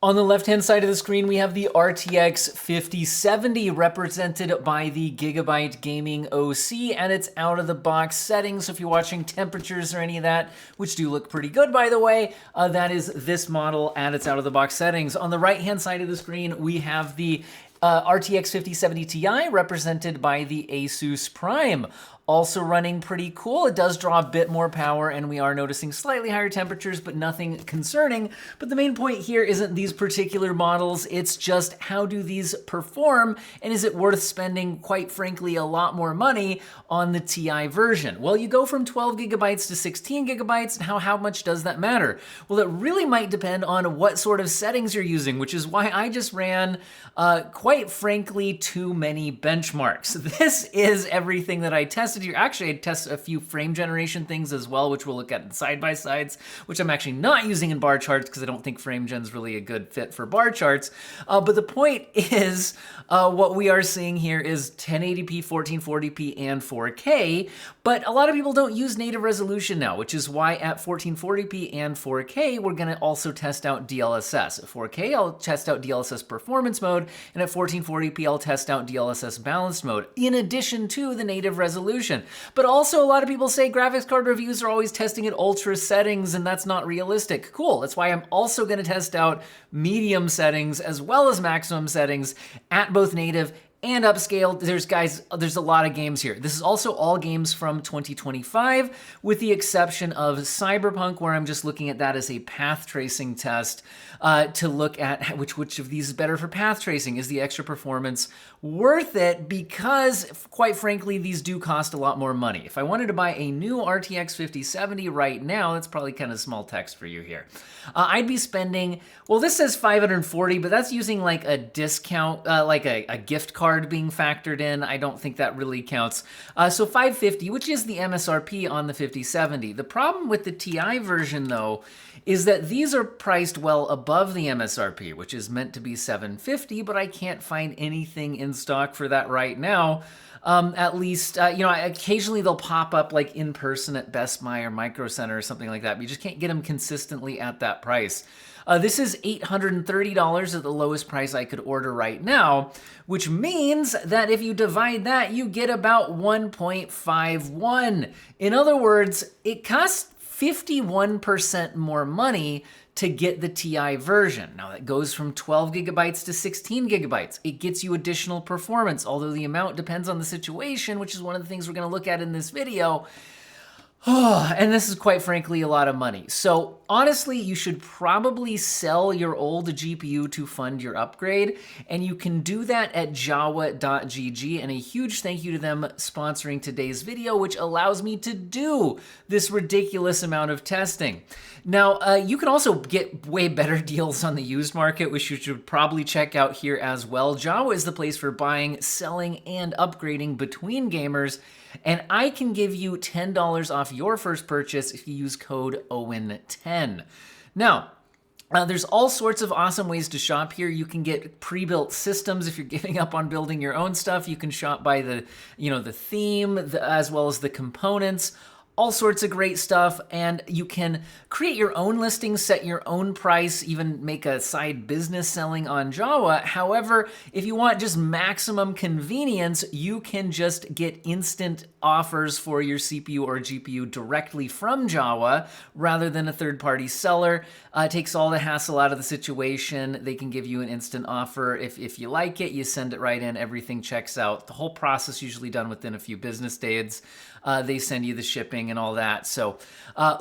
On the left-hand side of the screen, we have the RTX 5070 represented by the Gigabyte Gaming OC and its out-of-the-box settings. So if you're watching temperatures or any of that, which do look pretty good, by the way, that is this model and its out-of-the-box settings. On the right-hand side of the screen, we have the RTX 5070 Ti represented by the Asus Prime. Also running pretty cool. It does draw a bit more power and we are noticing slightly higher temperatures, but nothing concerning. But the main point here isn't these particular models, it's just how do these perform and is it worth spending, quite frankly, a lot more money on the Ti version? Well, you go from 12 gigabytes to 16 gigabytes, and how much does that matter? Well, it really might depend on what sort of settings you're using, which is why I just ran, quite frankly, too many benchmarks. This is everything that I tested here. Actually, I tested a few frame generation things as well, which we'll look at in side-by-sides, which I'm actually not using in bar charts because I don't think frame gen is really a good fit for bar charts. But the point is, what we are seeing here is 1080p, 1440p, and 4K, but a lot of people don't use native resolution now, which is why at 1440p and 4K, we're gonna also test out DLSS. At 4K, I'll test out DLSS performance mode, and at 1440p, I'll test out DLSS balanced mode, in addition to the native resolution. But also, a lot of people say graphics card reviews are always testing at ultra settings, and that's not realistic. Cool, that's why I'm also gonna test out medium settings as well as maximum settings at both native and upscale. There's a lot of games here. This is also all games from 2025, with the exception of Cyberpunk, where I'm just looking at that as a path tracing test to look at which of these is better for path tracing. Is the extra performance worth it? Because, quite frankly, these do cost a lot more money. If I wanted to buy a new RTX 5070 right now, that's probably kind of small text for you here. I'd be spending, well, this says 540, but that's using like a discount, like a gift card being factored in. I don't think that really counts. So 550, which is the MSRP on the 5070. The problem with the Ti version, though, is that these are priced well above the MSRP, which is meant to be 750, but I can't find anything in stock for that right now. At least, occasionally they'll pop up like in person at Best Buy or Micro Center or something like that, but you just can't get them consistently at that price. This is $830 at the lowest price I could order right now, which means that if you divide that, you get about 1.51. In other words, it costs 51% more money to get the Ti version. Now that goes from 12 gigabytes to 16 gigabytes. It gets you additional performance, although the amount depends on the situation, which is one of the things we're gonna look at in this video. And this is quite frankly a lot of money. So honestly, you should probably sell your old GPU to fund your upgrade, and you can do that at Jawa.gg, and a huge thank you to them sponsoring today's video, which allows me to do this ridiculous amount of testing. Now, you can also get way better deals on the used market, which you should probably check out here as well. Jawa is the place for buying, selling, and upgrading between gamers, and I can give you $10 off your first purchase if you use code OWEN10. Now, there's all sorts of awesome ways to shop here. You can get pre-built systems if you're giving up on building your own stuff. You can shop by the theme as well as the components. All sorts of great stuff, and you can create your own listings, set your own price, even make a side business selling on Jawa. However, if you want just maximum convenience, you can just get instant offers for your CPU or GPU directly from Jawa rather than a third-party seller. It takes all the hassle out of the situation. They can give you an instant offer. If you like it, you send it right in, everything checks out. The whole process usually done within a few business days. They send you the shipping and all that. So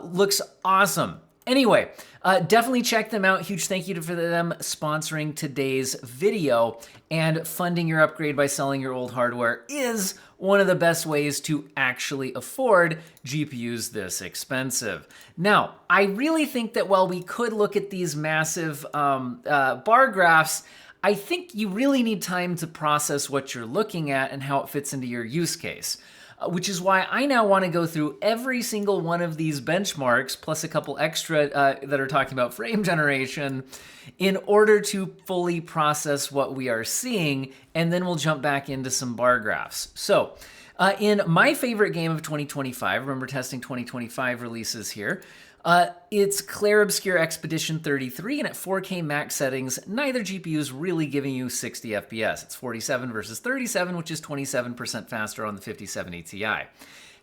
looks awesome. Anyway, definitely check them out. Huge thank you for them sponsoring today's video, and funding your upgrade by selling your old hardware is one of the best ways to actually afford GPUs this expensive. Now, I really think that while we could look at these massive bar graphs, I think you really need time to process what you're looking at and how it fits into your use case. Which is why I now want to go through every single one of these benchmarks, plus a couple extra that are talking about frame generation, in order to fully process what we are seeing, and then we'll jump back into some bar graphs. So, in my favorite game of 2025, remember testing 2025 releases here, It's Clair Obscur Expedition 33, and at 4K max settings, neither GPU is really giving you 60 FPS. It's 47 versus 37, which is 27% faster on the 5070 Ti.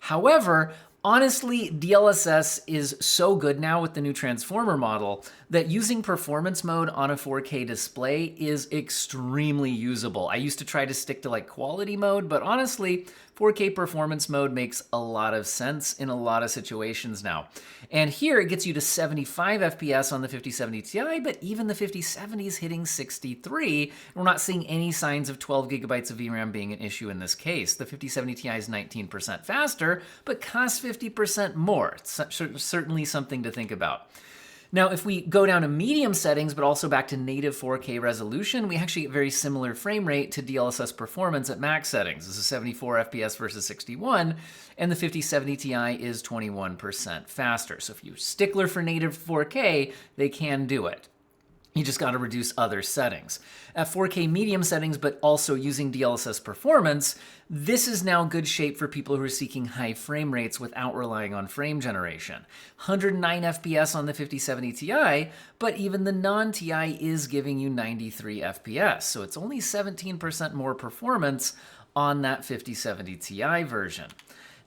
However, honestly, DLSS is so good now with the new transformer model that using performance mode on a 4K display is extremely usable. I used to try to stick to like quality mode, but honestly, 4K performance mode makes a lot of sense in a lot of situations now. And here it gets you to 75 FPS on the 5070 Ti, but even the 5070 is hitting 63. We're not seeing any signs of 12 gigabytes of VRAM being an issue in this case. The 5070 Ti is 19% faster, but costs 50% more. It's certainly something to think about. Now, if we go down to medium settings, but also back to native 4K resolution, we actually get very similar frame rate to DLSS performance at max settings. This is 74 FPS versus 61, and the 5070 Ti is 21% faster. So if you're a stickler for native 4K, they can do it. You just got to reduce other settings. At 4K medium settings, but also using DLSS performance, this is now good shape for people who are seeking high frame rates without relying on frame generation. 109 FPS on the 5070 Ti, but even the non-Ti is giving you 93 FPS, so it's only 17% more performance on that 5070 Ti version.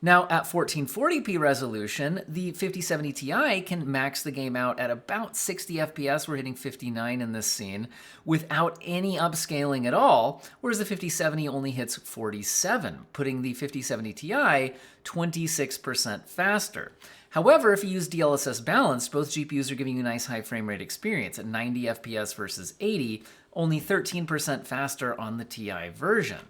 Now, at 1440p resolution, the 5070 Ti can max the game out at about 60 FPS. We're hitting 59 in this scene without any upscaling at all, whereas the 5070 only hits 47, putting the 5070 Ti 26% faster. However, if you use DLSS balanced, both GPUs are giving you a nice high frame rate experience at 90 FPS versus 80, only 13% faster on the Ti version.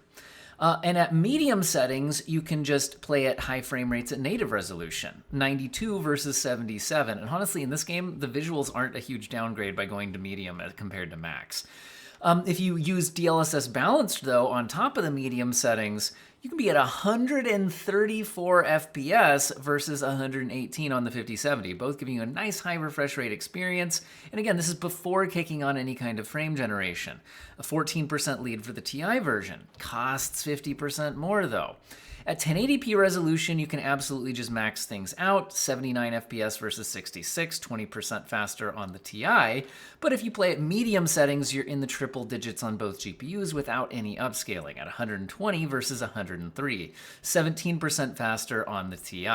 And at medium settings, you can just play at high frame rates at native resolution, 92 versus 77. And honestly, in this game, the visuals aren't a huge downgrade by going to medium compared to max. If you use DLSS balanced, though, on top of the medium settings, you can be at 134 FPS versus 118 on the 5070, both giving you a nice high refresh rate experience. And again, this is before kicking on any kind of frame generation. A 14% lead for the Ti version. Costs 50% more, though. At 1080p resolution, you can absolutely just max things out, 79 FPS versus 66, 20% faster on the Ti. But if you play at medium settings, you're in the triple digits on both GPUs without any upscaling, at 120 versus 103, 17% faster on the Ti.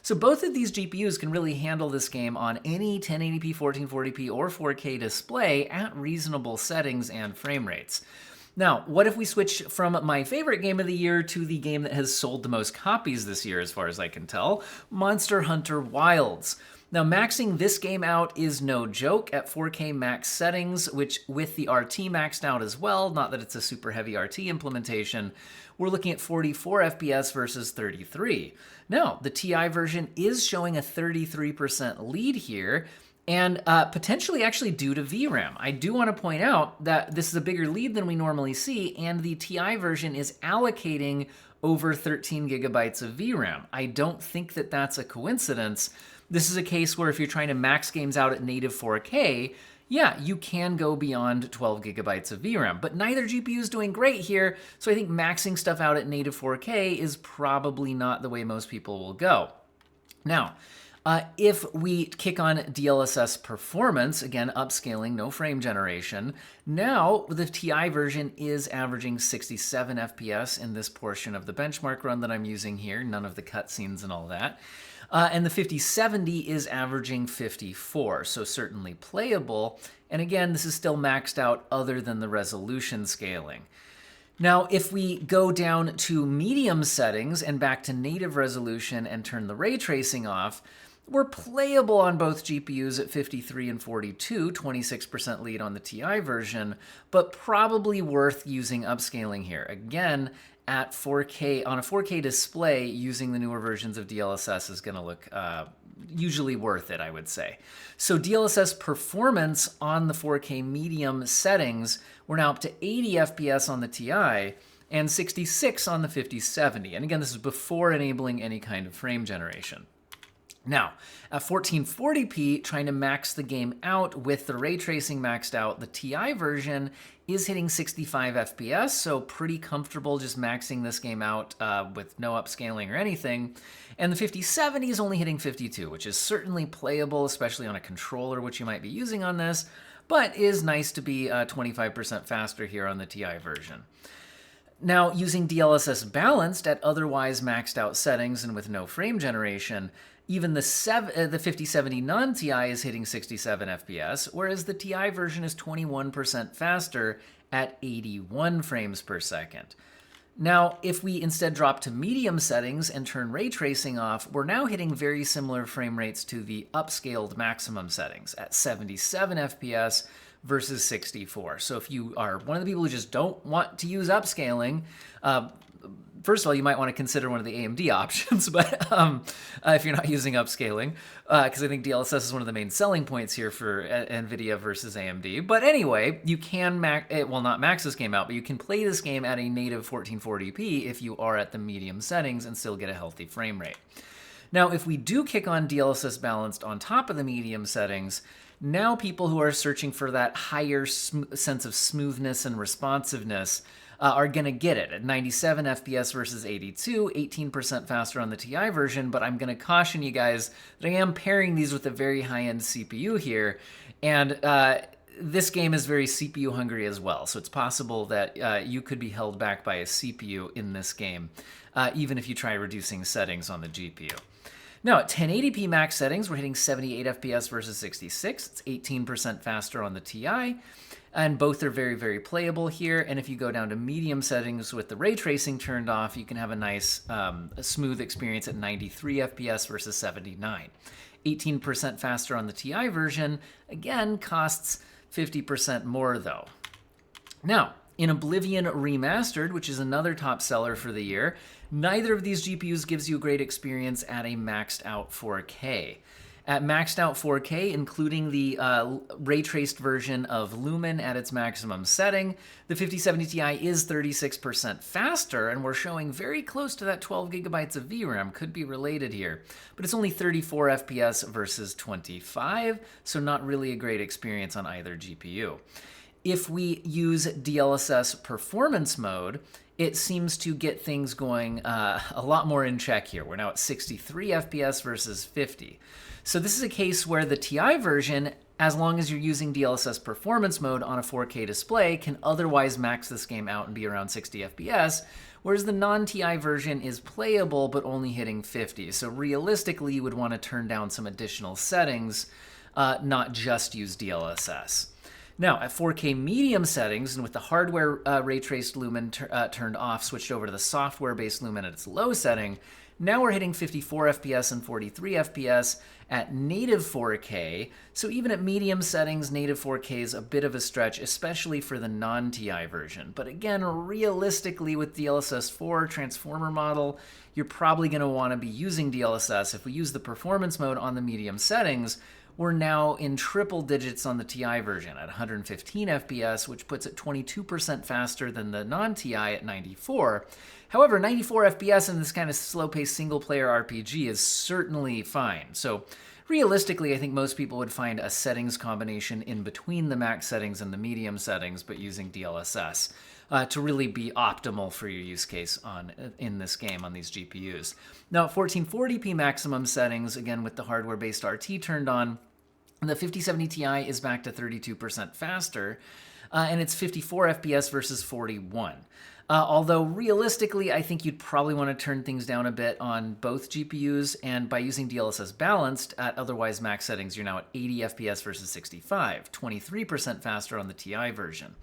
So both of these GPUs can really handle this game on any 1080p, 1440p, or 4K display at reasonable settings and frame rates. Now, what if we switch from my favorite game of the year to the game that has sold the most copies this year, as far as I can tell, Monster Hunter Wilds. Now, maxing this game out is no joke at 4K max settings, which with the RT maxed out as well, not that it's a super heavy RT implementation, we're looking at 44 FPS versus 33. Now, the Ti version is showing a 33% lead here, and potentially actually due to VRAM. I do want to point out that this is a bigger lead than we normally see, and the Ti version is allocating over 13 gigabytes of VRAM. I don't think that that's a coincidence. This is a case where if you're trying to max games out at native 4K, yeah, you can go beyond 12 gigabytes of VRAM, but neither GPU is doing great here, so I think maxing stuff out at native 4K is probably not the way most people will go. Now, if we kick on DLSS performance, again, upscaling, no frame generation, now the Ti version is averaging 67 FPS in this portion of the benchmark run that I'm using here, none of the cutscenes and all that. And the 5070 is averaging 54, so certainly playable. And again, this is still maxed out other than the resolution scaling. Now, if we go down to medium settings and back to native resolution and turn the ray tracing off, we're playable on both GPUs at 53 and 42, 26% lead on the Ti version, but probably worth using upscaling here. Again, at 4K, on a 4K display, using the newer versions of DLSS is going to look usually worth it, I would say. So DLSS performance on the 4K medium settings, we're now up to 80 FPS on the Ti and 66 on the 5070. And again, this is before enabling any kind of frame generation. Now, at 1440p, trying to max the game out with the ray tracing maxed out, the TI version is hitting 65 FPS, so pretty comfortable just maxing this game out with no upscaling or anything. And the 5070 is only hitting 52, which is certainly playable, especially on a controller, which you might be using on this, but is nice to be 25% faster here on the TI version. Now, using DLSS balanced at otherwise maxed out settings and with no frame generation, even the 5070 non-TI is hitting 67 FPS, whereas the TI version is 21% faster at 81 frames per second. Now, if we instead drop to medium settings and turn ray tracing off, we're now hitting very similar frame rates to the upscaled maximum settings at 77 FPS versus 64. So if you are one of the people who just don't want to use upscaling, first of all, you might want to consider one of the AMD options, but if you're not using upscaling, because I think DLSS is one of the main selling points here for NVIDIA versus AMD. But anyway, you can not max this game out, but you can play this game at a native 1440p if you are at the medium settings and still get a healthy frame rate. Now, if we do kick on DLSS balanced on top of the medium settings, now people who are searching for that higher sense of smoothness and responsiveness are going to get it at 97 FPS versus 82, 18% faster on the TI version, but I'm going to caution you guys that I am pairing these with a very high-end CPU here, and this game is very CPU hungry as well, so it's possible that you could be held back by a CPU in this game, even if you try reducing settings on the GPU. Now, at 1080p max settings, we're hitting 78 FPS versus 66. It's 18% faster on the TI, and both are very, very playable here. And if you go down to medium settings with the ray tracing turned off, you can have a nice, smooth experience at 93 FPS versus 79. 18% faster on the TI version, again, costs 50% more though. Now, in Oblivion Remastered, which is another top seller for the year, neither of these GPUs gives you a great experience at a maxed out 4K. At maxed out 4K, including the ray-traced version of Lumen at its maximum setting, the 5070 Ti is 36% faster, and we're showing very close to that 12 gigabytes of VRAM, could be related here. But it's only 34 FPS versus 25, so not really a great experience on either GPU. If we use DLSS performance mode, it seems to get things going a lot more in check here. We're now at 63 FPS versus 50. So this is a case where the TI version, as long as you're using DLSS performance mode on a 4K display, can otherwise max this game out and be around 60 FPS, whereas the non-TI version is playable but only hitting 50. So realistically, you would want to turn down some additional settings, not just use DLSS. Now, at 4K medium settings, and with the hardware ray-traced lumen turned off, switched over to the software-based lumen at its low setting, now we're hitting 54 FPS and 43 FPS at native 4K. So even at medium settings, native 4K is a bit of a stretch, especially for the non-TI version. But again, realistically with DLSS 4 transformer model, you're probably going to want to be using DLSS. If we use the performance mode on the medium settings, we're now in triple digits on the TI version at 115 FPS, which puts it 22% faster than the non-TI at 94. However, 94 FPS in this kind of slow-paced single-player RPG is certainly fine. So realistically, I think most people would find a settings combination in between the max settings and the medium settings, but using DLSS to really be optimal for your use case in this game on these GPUs. Now, at 1440p maximum settings, again with the hardware-based RT turned on, the 5070 Ti is back to 32% faster, and it's 54 FPS versus 41. Although realistically, I think you'd probably want to turn things down a bit on both GPUs, and by using DLSS balanced at otherwise max settings, you're now at 80 FPS versus 65, 23% faster on the Ti version.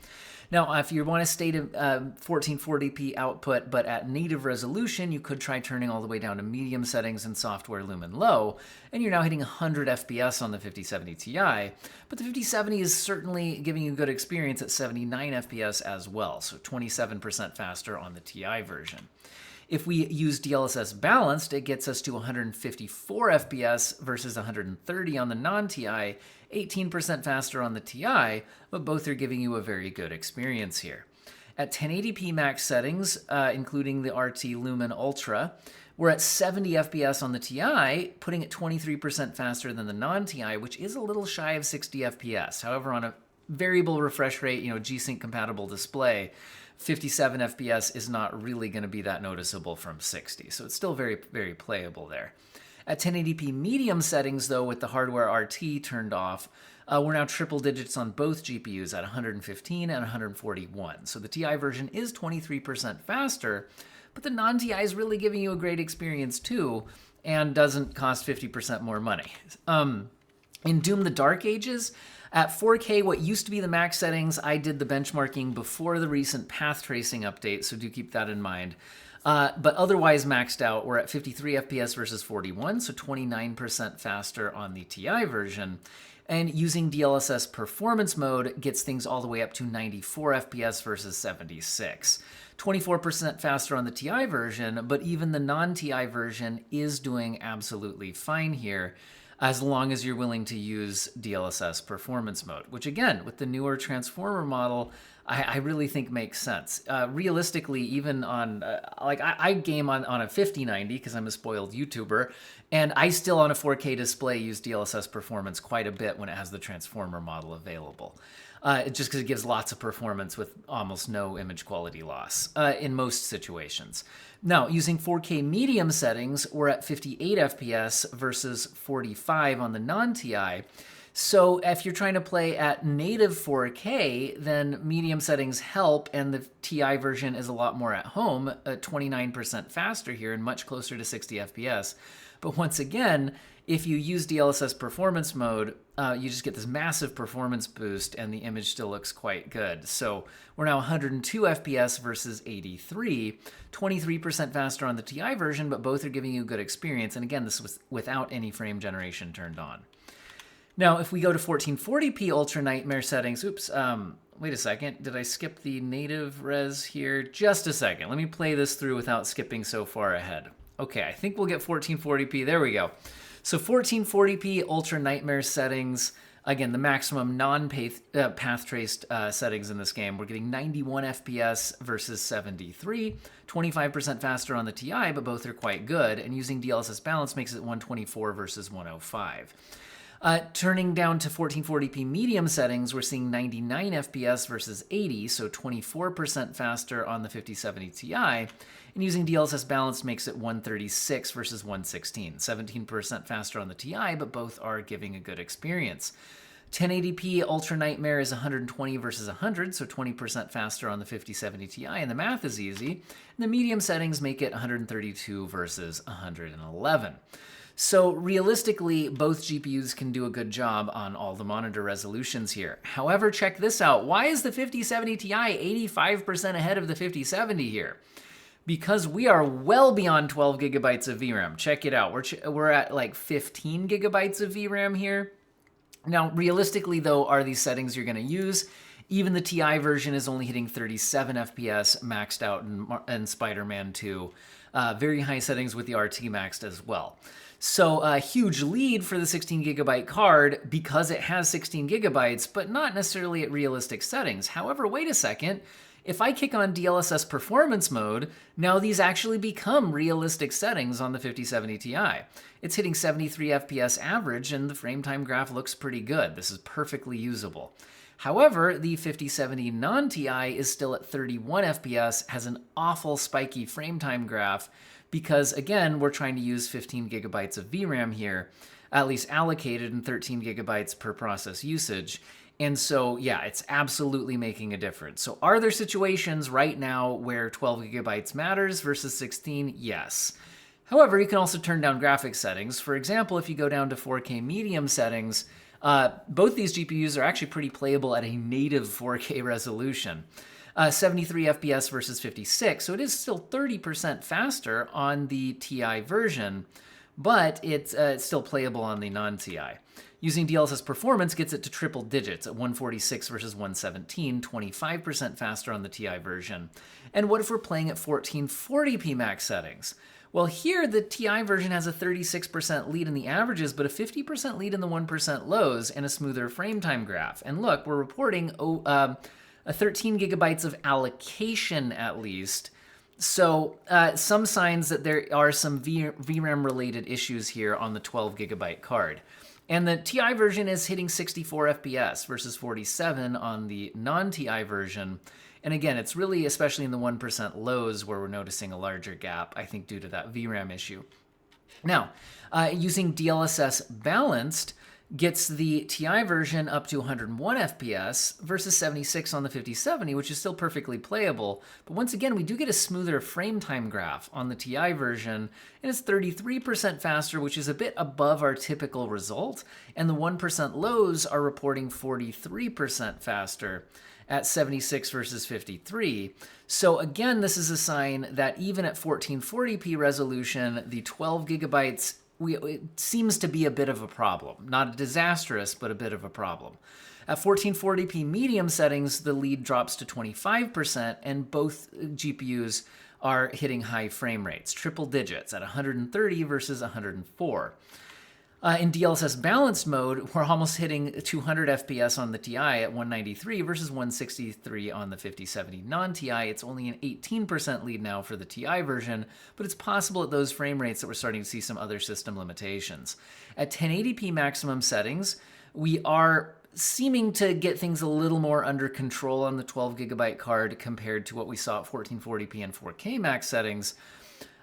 Now, if you want to stay to 1440p output, but at native resolution, you could try turning all the way down to medium settings and software lumen low, and you're now hitting 100 FPS on the 5070 Ti. But the 5070 is certainly giving you a good experience at 79 FPS as well, so 27% faster on the Ti version. If we use DLSS balanced, it gets us to 154 FPS versus 130 on the non-Ti, 18% faster on the Ti, but both are giving you a very good experience here. At 1080p max settings, including the RT Lumen Ultra, We're at 70 FPS on the Ti, putting it 23% faster than the non-Ti, which is a little shy of 60 FPS. However, on a variable refresh rate, G-Sync compatible display, 57 FPS is not really going to be that noticeable from 60. So it's still very, very playable there. At 1080p medium settings, though, with the hardware RT turned off, we're now triple digits on both GPUs at 115 and 141. So the Ti version is 23% faster, but the non-Ti is really giving you a great experience too, and doesn't cost 50% more money. In Doom the Dark Ages, at 4K, what used to be the max settings, I did the benchmarking before the recent path tracing update, so do keep that in mind. But otherwise maxed out, we're at 53 FPS versus 41, so 29% faster on the Ti version. And using DLSS performance mode gets things all the way up to 94 FPS versus 76. 24% faster on the Ti version, but even the non-Ti version is doing absolutely fine here, as long as you're willing to use DLSS performance mode, which again, with the newer transformer model, I really think makes sense. Realistically, even on, I game on a 5090 because I'm a spoiled YouTuber, and I still on a 4K display use DLSS performance quite a bit when it has the transformer model available. Just because it gives lots of performance with almost no image quality loss in most situations. Now, using 4K medium settings, we're at 58 FPS versus 45 on the non-Ti. So if you're trying to play at native 4K, then medium settings help, and the Ti version is a lot more at home, 29% faster here and much closer to 60 FPS. But once again, if you use DLSS performance mode, you just get this massive performance boost and the image still looks quite good. So we're now 102 FPS versus 83, 23% faster on the Ti version, but both are giving you a good experience. And again, this was without any frame generation turned on. Now, if we go to 1440p Ultra Nightmare settings, wait a second, did I skip the native res here? Just a second, let me play this through without skipping so far ahead. Okay, I think we'll get 1440p, there we go. So 1440p Ultra Nightmare settings, again, the maximum non-path traced settings in this game. We're getting 91 FPS versus 73, 25% faster on the Ti, but both are quite good, and using DLSS balance makes it 124 versus 105. Turning down to 1440p medium settings, we're seeing 99 FPS versus 80, so 24% faster on the 5070 Ti, and using DLSS balance makes it 136 versus 116, 17% faster on the Ti, but both are giving a good experience. 1080p Ultra Nightmare is 120 versus 100, so 20% faster on the 5070 Ti, and the math is easy. And the medium settings make it 132 versus 111. So realistically, both GPUs can do a good job on all the monitor resolutions here. However, check this out. Why is the 5070 Ti 85% ahead of the 5070 here? Because we are well beyond 12 gigabytes of VRAM. Check it out. We're at like 15 gigabytes of VRAM here. Now, realistically, though, are these settings you're going to use? Even the Ti version is only hitting 37 FPS maxed out in Spiderman 2. Very high settings with the RT maxed as well. So a huge lead for the 16 gigabyte card because it has 16 gigabytes, but not necessarily at realistic settings. However, wait a second. If I kick on DLSS performance mode, now these actually become realistic settings on the 5070 Ti. It's hitting 73 FPS average and the frame time graph looks pretty good. This is perfectly usable. However, the 5070 non-Ti is still at 31 FPS, has an awful spiky frame time graph because, again, we're trying to use 15 gigabytes of VRAM here, at least allocated in 13 gigabytes per process usage. And so, yeah, it's absolutely making a difference. So are there situations right now where 12 gigabytes matters versus 16? Yes. However, you can also turn down graphics settings. For example, if you go down to 4K medium settings, both these GPUs are actually pretty playable at a native 4K resolution. 73 FPS versus 56, so it is still 30% faster on the Ti version, but it's still playable on the non-Ti. Using DLSS performance gets it to triple digits at 146 versus 117, 25% faster on the Ti version. And what if we're playing at 1440p max settings? Well, here the Ti version has a 36% lead in the averages, but a 50% lead in the 1% lows and a smoother frame time graph. And look, we're reporting a 13 gigabytes of allocation at least, So some signs that there are some VRAM related issues here on the 12 gigabyte card. And the TI version is hitting 64 FPS versus 47 on the non-TI version. And again, it's really, especially in the 1% lows, where we're noticing a larger gap, I think due to that VRAM issue. Now, using DLSS balanced gets the TI version up to 101 FPS versus 76 on the 5070, which is still perfectly playable. But once again, we do get a smoother frame time graph on the TI version, and it's 33% faster, which is a bit above our typical result. And the 1% lows are reporting 43% faster at 76 versus 53. So again, this is a sign that even at 1440p resolution, the 12 gigabytes it seems to be a bit of a problem. Not disastrous, but a bit of a problem. At 1440p medium settings, the lead drops to 25%, and both GPUs are hitting high frame rates, triple digits at 130 versus 104. In DLSS balanced mode, we're almost hitting 200 FPS on the TI at 193 versus 163 on the 5070 non-TI. It's only an 18% lead now for the TI version, but it's possible at those frame rates that we're starting to see some other system limitations. At 1080p maximum settings, we are seeming to get things a little more under control on the 12 gigabyte card compared to what we saw at 1440p and 4K max settings.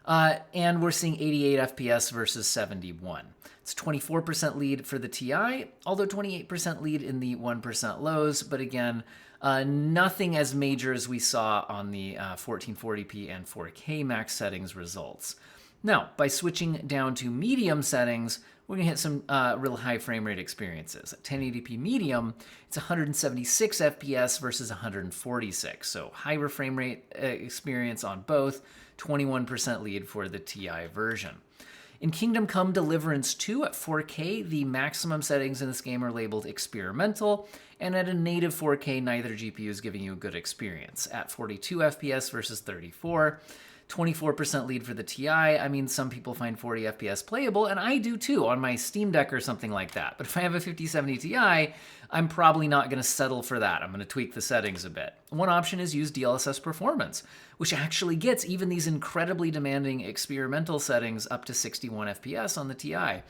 And we're seeing 88 FPS versus 71. It's 24% lead for the TI, although 28% lead in the 1% lows. But again, nothing as major as we saw on the 1440p and 4K max settings results. Now, by switching down to medium settings, we're going to hit some real high frame rate experiences. At 1080p medium, it's 176 FPS versus 146. So higher frame rate experience on both, 21% lead for the TI version. In Kingdom Come Deliverance 2 at 4K, the maximum settings in this game are labeled experimental, and at a native 4K, neither GPU is giving you a good experience. At 42 FPS versus 34, 24% lead for the TI. I mean, some people find 40 FPS playable, and I do too on my Steam Deck or something like that. But if I have a 5070 Ti, I'm probably not going to settle for that. I'm going to tweak the settings a bit. One option is use DLSS Performance, which actually gets even these incredibly demanding experimental settings up to 61 FPS on the Ti.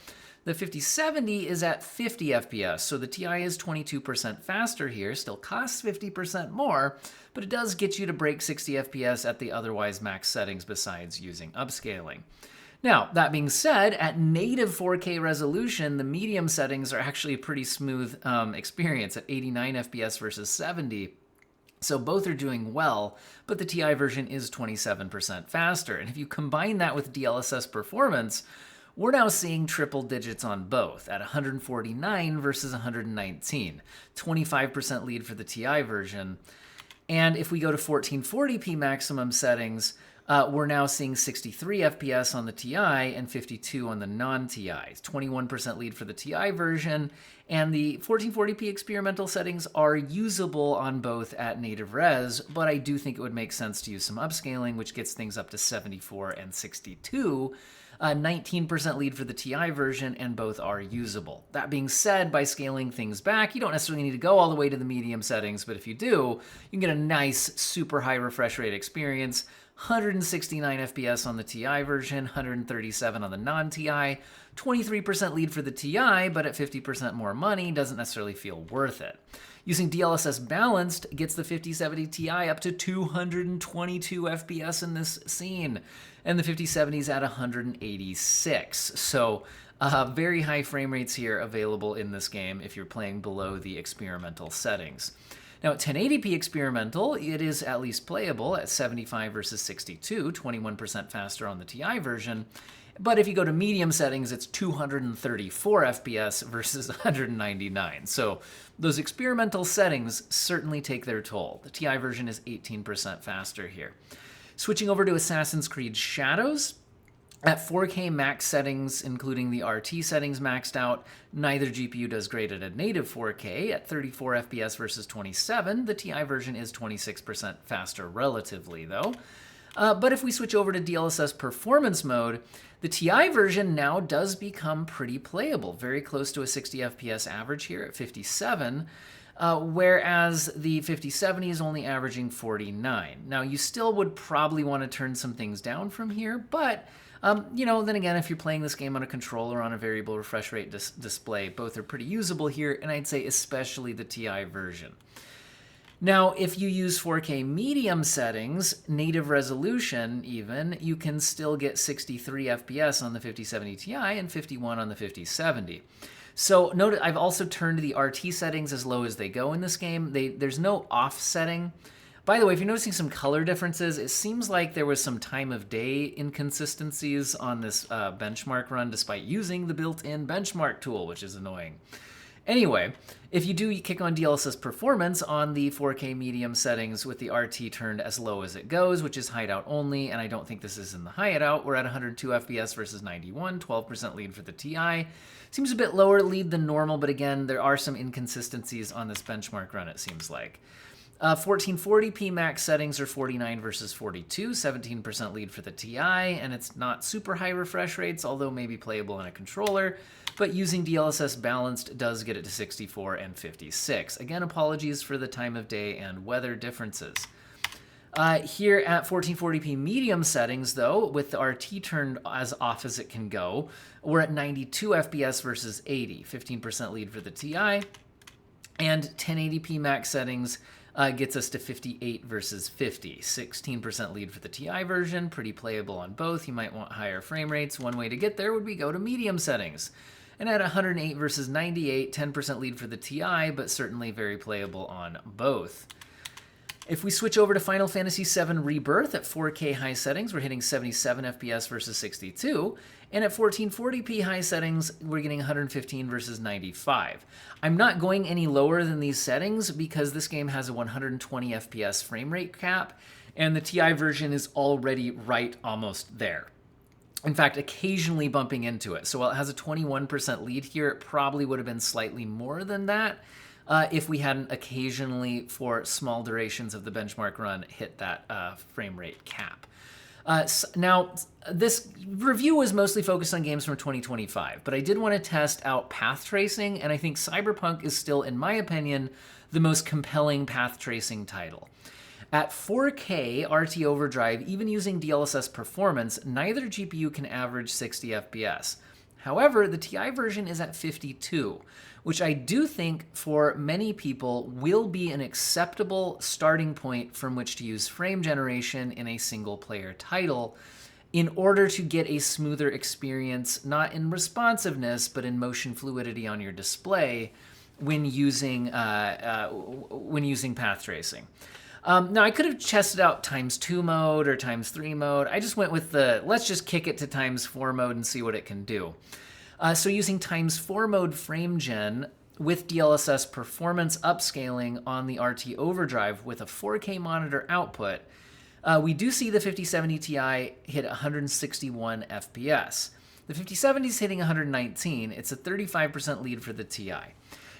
The 5070 is at 50 FPS, so the TI is 22% faster here, still costs 50% more, but it does get you to break 60 FPS at the otherwise max settings besides using upscaling. Now, that being said, at native 4K resolution, the medium settings are actually a pretty smooth experience at 89 FPS versus 70. So both are doing well, but the TI version is 27% faster. And if you combine that with DLSS performance, we're now seeing triple digits on both at 149 versus 119, 25% lead for the TI version. And if we go to 1440p maximum settings, we're now seeing 63 FPS on the TI and 52 on the non-TIs, 21% lead for the TI version. And the 1440p experimental settings are usable on both at native res, but I do think it would make sense to use some upscaling, which gets things up to 74 and 62. 19% lead for the TI version, and both are usable. That being said, by scaling things back, you don't necessarily need to go all the way to the medium settings, but if you do, you can get a nice, super high refresh rate experience. 169 FPS on the TI version, 137 on the non-TI, 23% lead for the TI, but at 50% more money, doesn't necessarily feel worth it. Using DLSS balanced gets the 5070 Ti up to 222 FPS in this scene, and the 5070 is at 186. So very high frame rates here available in this game if you're playing below the experimental settings. Now at 1080p experimental, it is at least playable at 75 versus 62, 21% faster on the TI version. But if you go to medium settings, it's 234 FPS versus 199. So those experimental settings certainly take their toll. The TI version is 18% faster here. Switching over to Assassin's Creed Shadows, at 4K max settings, including the RT settings maxed out, neither GPU does great at a native 4K. At 34 FPS versus 27, the TI version is 26% faster relatively, though. But if we switch over to DLSS performance mode, the TI version now does become pretty playable, very close to a 60 FPS average here at 57. whereas the 5070 is only averaging 49. Now, you still would probably want to turn some things down from here, but then again, if you're playing this game on a controller on a variable refresh rate display, both are pretty usable here, and I'd say especially the TI version. Now, if you use 4K medium settings, native resolution even, you can still get 63 FPS on the 5070 Ti and 51 on the 5070. So note, I've also turned the RT settings as low as they go in this game. There's no off setting. By the way, if you're noticing some color differences, it seems like there was some time of day inconsistencies on this benchmark run despite using the built-in benchmark tool, which is annoying. Anyway, if you do kick on DLSS performance on the 4K medium settings with the RT turned as low as it goes, which is hideout only, and I don't think this is in the hideout, we're at 102 FPS versus 91, 12% lead for the Ti. Seems a bit lower lead than normal, but again, there are some inconsistencies on this benchmark run, it seems like. 1440p max settings are 49 versus 42, 17% lead for the Ti, and it's not super high refresh rates, although maybe playable on a controller, but using DLSS balanced does get it to 64 and 56. Again, apologies for the time of day and weather differences. Here at 1440p medium settings, though, with the RT turned as off as it can go, we're at 92 FPS versus 80, 15% lead for the Ti, and 1080p max settings gets us to 58 versus 50, 16% lead for the Ti version, pretty playable on both. You might want higher frame rates. One way to get there would be go to medium settings. And at 108 versus 98, 10% lead for the Ti, but certainly very playable on both. If we switch over to Final Fantasy VII Rebirth at 4K high settings, we're hitting 77 FPS versus 62. And at 1440p high settings, we're getting 115 versus 95. I'm not going any lower than these settings because this game has a 120 FPS frame rate cap, and the Ti version is already right almost there. In fact, occasionally bumping into it. So while it has a 21% lead here, it probably would have been slightly more than that if we hadn't occasionally, for small durations of the benchmark run, hit that frame rate cap. Now, this review was mostly focused on games from 2025, but I did want to test out path tracing, and I think Cyberpunk is still, in my opinion, the most compelling path tracing title. At 4K RT overdrive, even using DLSS performance, neither GPU can average 60 FPS. However, the Ti version is at 52, which I do think for many people will be an acceptable starting point from which to use frame generation in a single-player title in order to get a smoother experience, not in responsiveness, but in motion fluidity on your display when using path tracing. Now, I could have tested out ×2 mode or ×3 mode. I just went with let's just kick it to ×4 mode and see what it can do. So using ×4 mode frame gen with DLSS performance upscaling on the RT overdrive with a 4K monitor output, we do see the 5070 Ti hit 161 FPS. The 5070 is hitting 119. It's a 35% lead for the Ti.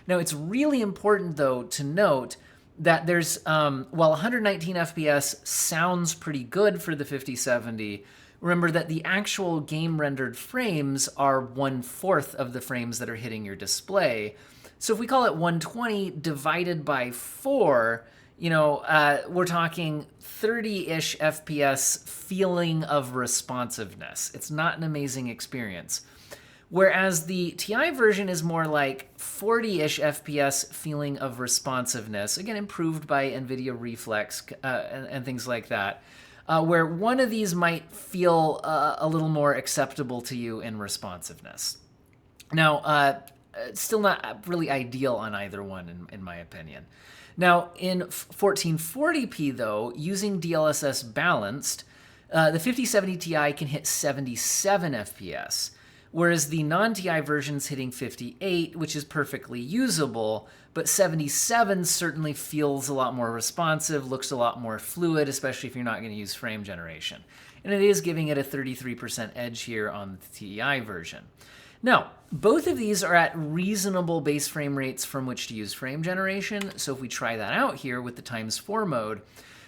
Now, it's really important, though, to note that there's, while 119 FPS sounds pretty good for the 5070, remember that the actual game-rendered frames are 1/4 of the frames that are hitting your display. So if we call it 120 divided by 4, we're talking 30-ish FPS feeling of responsiveness. It's not an amazing experience. Whereas the Ti version is more like 40-ish FPS feeling of responsiveness, again, improved by NVIDIA Reflex and things like that, where one of these might feel a little more acceptable to you in responsiveness. Now, it's still not really ideal on either one, in my opinion. Now, in 1440p, though, using DLSS balanced, the 5070 Ti can hit 77 FPS, whereas the non-Ti version's hitting 58, which is perfectly usable, but 77 certainly feels a lot more responsive, looks a lot more fluid, especially if you're not going to use frame generation. And it is giving it a 33% edge here on the Ti version. Now, both of these are at reasonable base frame rates from which to use frame generation, so if we try that out here with the ×4 mode,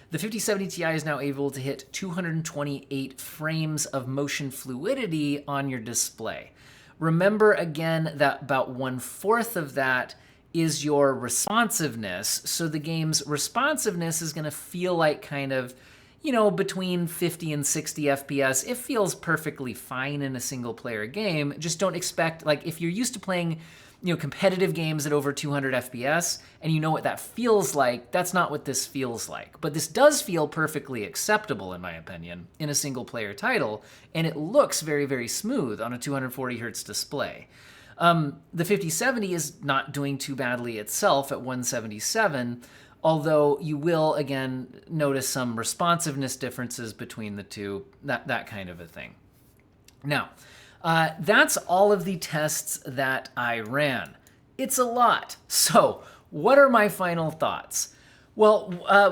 the 5070 Ti is now able to hit 228 frames of motion fluidity on your display. Remember again that about 1/4 of that is your responsiveness. So the game's responsiveness is going to feel like kind of, you know, between 50 and 60 FPS. It feels perfectly fine in a single player game. Just don't expect, like, if you're used to playing, you know, competitive games at over 200 FPS and you know what that feels like, that's not what this feels like. But this does feel perfectly acceptable, in my opinion, in a single player title, and it looks very, very smooth on a 240 hertz display. The 5070 is not doing too badly itself at 177, although you will, again, notice some responsiveness differences between the two, that kind of a thing. Now, that's all of the tests that I ran. It's a lot. So, what are my final thoughts? Well,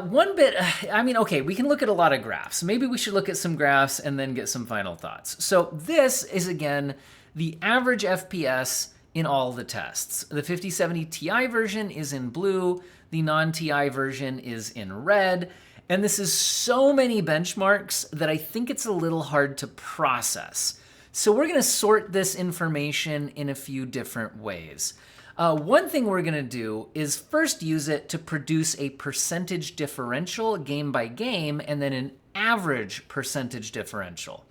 one bit, I mean, okay, we can look at a lot of graphs. Maybe we should look at some graphs and then get some final thoughts. So this is, again, the average FPS in all the tests. The 5070 Ti version is in blue, the non-Ti version is in red, and this is so many benchmarks that I think it's a little hard to process. So we're gonna sort this information in a few different ways. One thing we're gonna do is first use it to produce a percentage differential game by game and then an average percentage differential.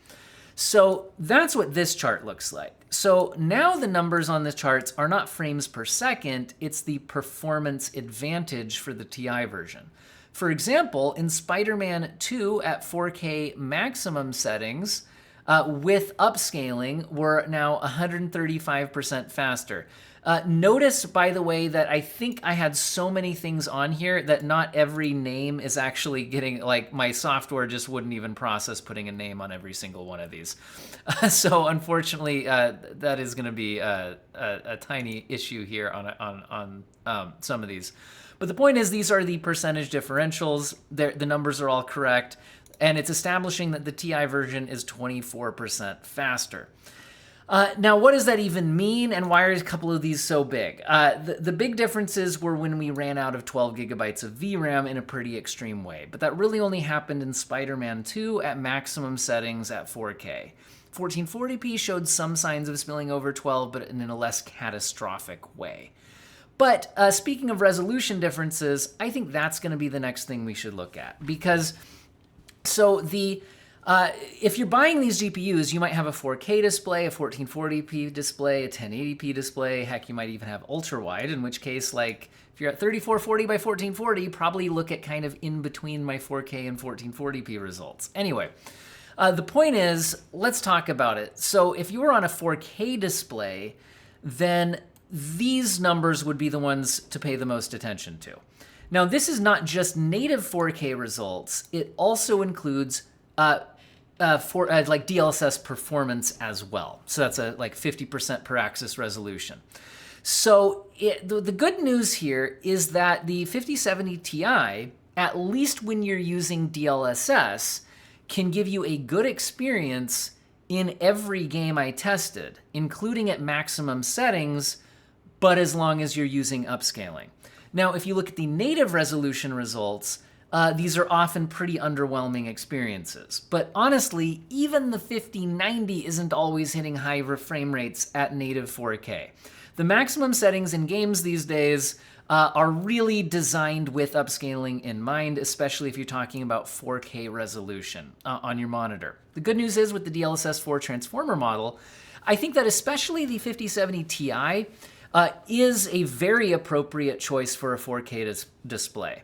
So that's what this chart looks like. So now the numbers on the charts are not frames per second, it's the performance advantage for the Ti version. For example, in Spiderman 2 at 4K maximum settings, with upscaling, we're now 135% faster. Notice, by the way, that I think I had so many things on here that not every name is actually getting, like, my software just wouldn't even process putting a name on every single one of these. So unfortunately, that is going to be a tiny issue here on some of these. But the point is, these are the percentage differentials. The numbers are all correct. And it's establishing that the Ti version is 24% faster. Now, what does that even mean, and why are a couple of these so big? The big differences were when we ran out of 12 gigabytes of VRAM in a pretty extreme way, but that really only happened in Spiderman 2 at maximum settings at 4K. 1440p showed some signs of spilling over 12, but in a less catastrophic way. But speaking of resolution differences, I think that's going to be the next thing we should look at, because so if you're buying these GPUs, you might have a 4K display, a 1440p display, a 1080p display. Heck, you might even have ultra-wide, in which case, like, if you're at 3440 by 1440, probably look at kind of in between my 4K and 1440p results. Anyway, the point is, let's talk about it. So if you were on a 4K display, then these numbers would be the ones to pay the most attention to. Now, this is not just native 4K results. It also includes like DLSS performance as well. So that's like 50% per axis resolution. So the good news here is that the 5070 Ti, at least when you're using DLSS, can give you a good experience in every game I tested, including at maximum settings, but as long as you're using upscaling. Now, if you look at the native resolution results, these are often pretty underwhelming experiences. But honestly, even the 5090 isn't always hitting high frame rates at native 4K. The maximum settings in games these days are really designed with upscaling in mind, especially if you're talking about 4K resolution on your monitor. The good news is with the DLSS 4 transformer model, I think that especially the 5070 Ti is a very appropriate choice for a 4K display.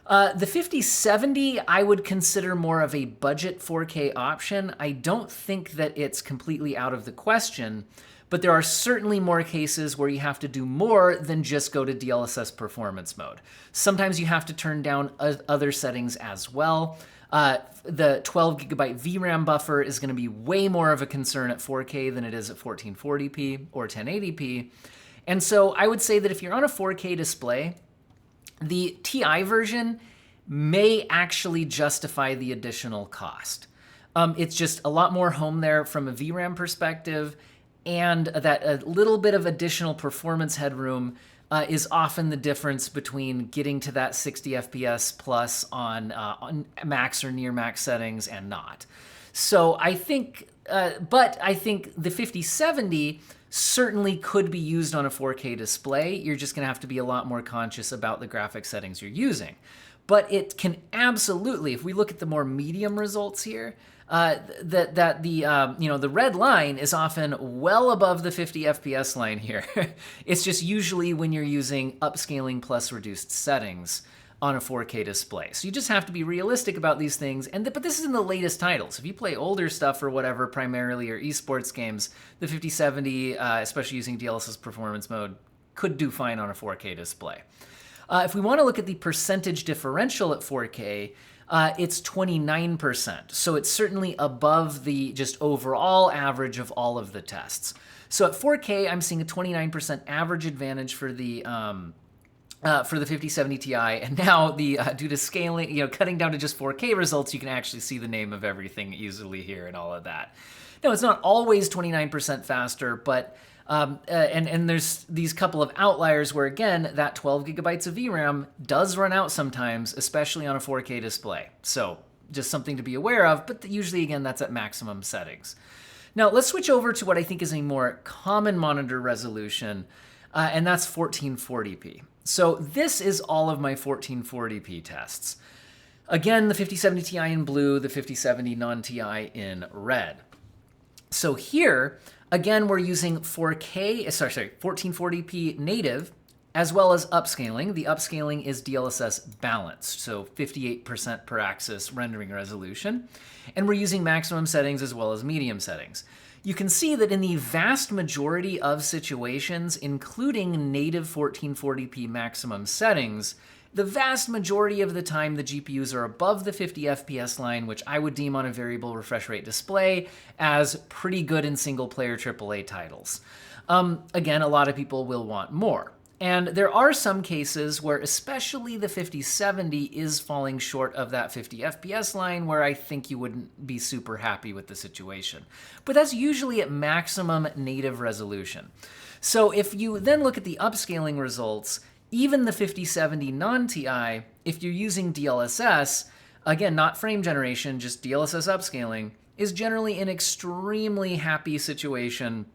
The 5070 I would consider more of a budget 4K option. I don't think that it's completely out of the question, but there are certainly more cases where you have to do more than just go to DLSS performance mode. Sometimes you have to turn down other settings as well. The 12 gigabyte VRAM buffer is going to be way more of a concern at 4K than it is at 1440p or 1080p. And so I would say that if you're on a 4K display, the Ti version may actually justify the additional cost. It's just a lot more home there from a VRAM perspective, and that a little bit of additional performance headroom is often the difference between getting to that 60 FPS plus on max or near max settings and not. So I think, but I think the 5070 certainly could be used on a 4K display. You're just going to have to be a lot more conscious about the graphic settings you're using. But it can absolutely, if we look at the more medium results here, the red line is often well above the 50 FPS line here. It's just usually when you're using upscaling plus reduced settings on a 4K display. So you just have to be realistic about these things. But this is in the latest titles. If you play older stuff or whatever, primarily, or esports games, the 5070, especially using DLSS performance mode, could do fine on a 4K display. If we want to look at the percentage differential at 4K, it's 29%. So it's certainly above the just overall average of all of the tests. So at 4K, I'm seeing a 29% average advantage for the 5070 Ti, and now due to scaling, cutting down to just 4K results, you can actually see the name of everything easily here and all of that. No, it's not always 29% faster, but and there's these couple of outliers where, again, that 12 gigabytes of VRAM does run out sometimes, especially on a 4K display. So just something to be aware of, but usually, again, that's at maximum settings. Now, let's switch over to what I think is a more common monitor resolution, and that's 1440p. So this is all of my 1440p tests. Again, the 5070 Ti in blue, the 5070 non-Ti in red. So here, again, we're using 1440p native, as well as upscaling. The upscaling is DLSS balanced, so 58% per axis rendering resolution. And we're using maximum settings as well as medium settings. You can see that in the vast majority of situations, including native 1440p maximum settings, the vast majority of the time the GPUs are above the 50 FPS line, which I would deem on a variable refresh rate display as pretty good in single-player AAA titles. Again, a lot of people will want more. And there are some cases where especially the 5070 is falling short of that 50 FPS line where I think you wouldn't be super happy with the situation. But that's usually at maximum native resolution. So if you then look at the upscaling results, even the 5070 non-Ti, if you're using DLSS, again, not frame generation, just DLSS upscaling, is generally an extremely happy situation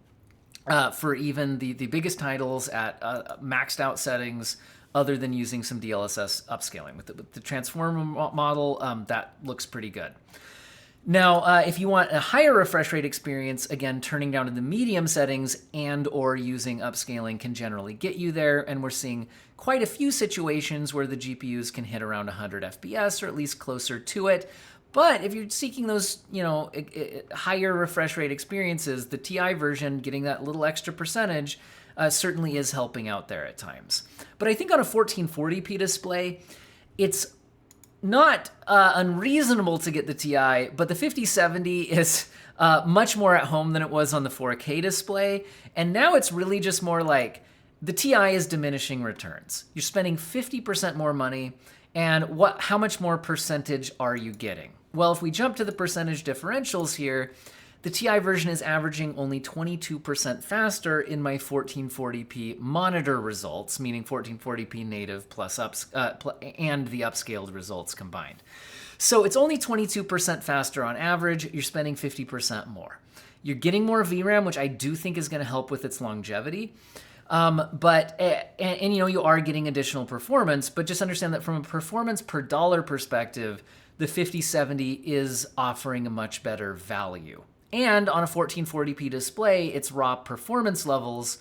for even the biggest titles at maxed out settings, other than using some DLSS upscaling. With the transformer model, that looks pretty good. Now, if you want a higher refresh rate experience, again, turning down to the medium settings and or using upscaling can generally get you there, and we're seeing quite a few situations where the GPUs can hit around 100 FPS, or at least closer to it. But if you're seeking those, higher refresh rate experiences, the Ti version, getting that little extra percentage, certainly is helping out there at times. But I think on a 1440p display, it's not unreasonable to get the Ti, but the 5070 is much more at home than it was on the 4K display. And now it's really just more like the Ti is diminishing returns. You're spending 50% more money, and how much more percentage are you getting? Well, if we jump to the percentage differentials here, the Ti version is averaging only 22% faster in my 1440p monitor results, meaning 1440p native plus and the upscaled results combined. So it's only 22% faster on average. You're spending 50% more. You're getting more VRAM, which I do think is going to help with its longevity. You are getting additional performance, but just understand that from a performance per dollar perspective, the 5070 is offering a much better value. And on a 1440p display, its raw performance levels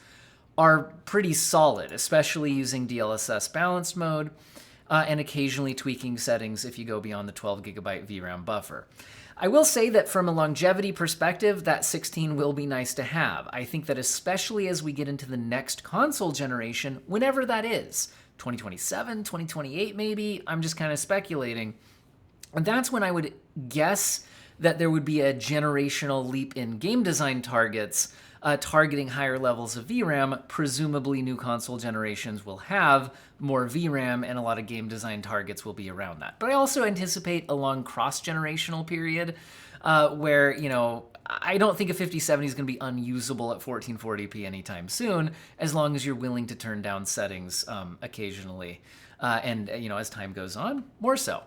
are pretty solid, especially using DLSS balanced mode and occasionally tweaking settings if you go beyond the 12 gigabyte VRAM buffer. I will say that from a longevity perspective, that 16 will be nice to have. I think that especially as we get into the next console generation, whenever that is, 2027, 2028 maybe, I'm just kind of speculating. And that's when I would guess that there would be a generational leap in game design targets, targeting higher levels of VRAM. Presumably new console generations will have more VRAM, and a lot of game design targets will be around that. But I also anticipate a long cross-generational period where, I don't think a 5070 is going to be unusable at 1440p anytime soon, as long as you're willing to turn down settings occasionally, and as time goes on, more so.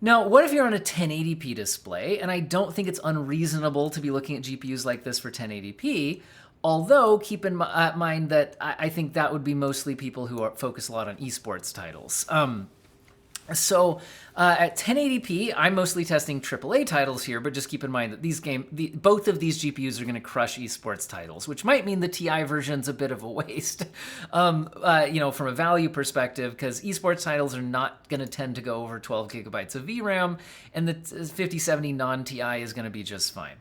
Now, what if you're on a 1080p display? And I don't think it's unreasonable to be looking at GPUs like this for 1080p, Although, keep in mind that I think that would be mostly people who focus a lot on esports titles. At 1080p, I'm mostly testing AAA titles here, but just keep in mind that both of these GPUs are going to crush esports titles, which might mean the TI version's a bit of a waste, from a value perspective, because esports titles are not going to tend to go over 12 gigabytes of VRAM, and the 5070 non-TI is going to be just fine.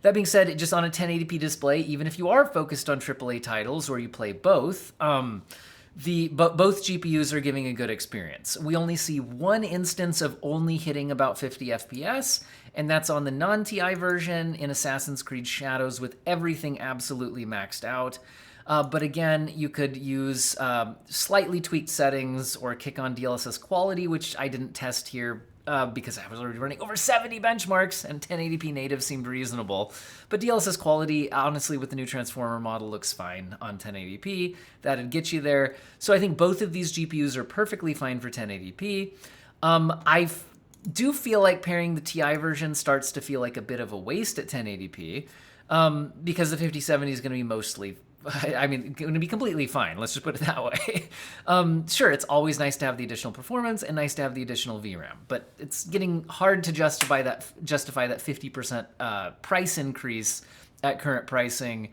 That being said, just on a 1080p display, even if you are focused on AAA titles or you play both, both GPUs are giving a good experience. We only see one instance of only hitting about 50 FPS, and that's on the non-TI version in Assassin's Creed Shadows with everything absolutely maxed out. But again, you could use slightly tweaked settings or kick on DLSS quality, which I didn't test here because I was already running over 70 benchmarks and 1080p native seemed reasonable. But DLSS quality, honestly, with the new transformer model looks fine on 1080p. That'd get you there. So I think both of these GPUs are perfectly fine for 1080p. I do feel like pairing the TI version starts to feel like a bit of a waste at 1080p because the 5070 is going to be mostly going to be completely fine. Let's just put it that way. Sure, it's always nice to have the additional performance and nice to have the additional VRAM, but it's getting hard to justify that 50% price increase at current pricing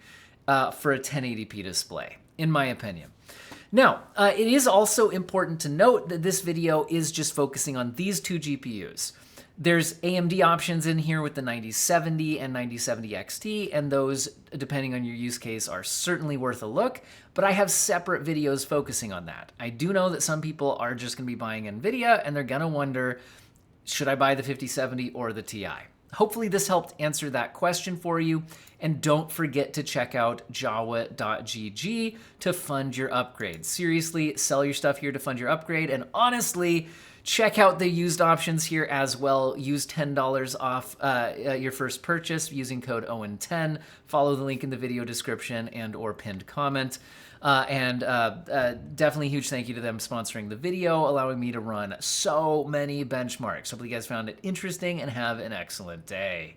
for a 1080p display, in my opinion. Now, it is also important to note that this video is just focusing on these two GPUs. There's AMD options in here with the 9070 and 9070 XT, and those, depending on your use case, are certainly worth a look, but I have separate videos focusing on that. I do know that some people are just going to be buying NVIDIA, and they're going to wonder, should I buy the 5070 or the TI? Hopefully this helped answer that question for you, and don't forget to check out jawa.gg to fund your upgrade. Seriously, sell your stuff here to fund your upgrade, and honestly, check out the used options here as well. Use $10 off your first purchase using code OWEN10. Follow the link in the video description and or pinned comment. Definitely a huge thank you to them sponsoring the video, allowing me to run so many benchmarks. Hopefully you guys found it interesting and have an excellent day.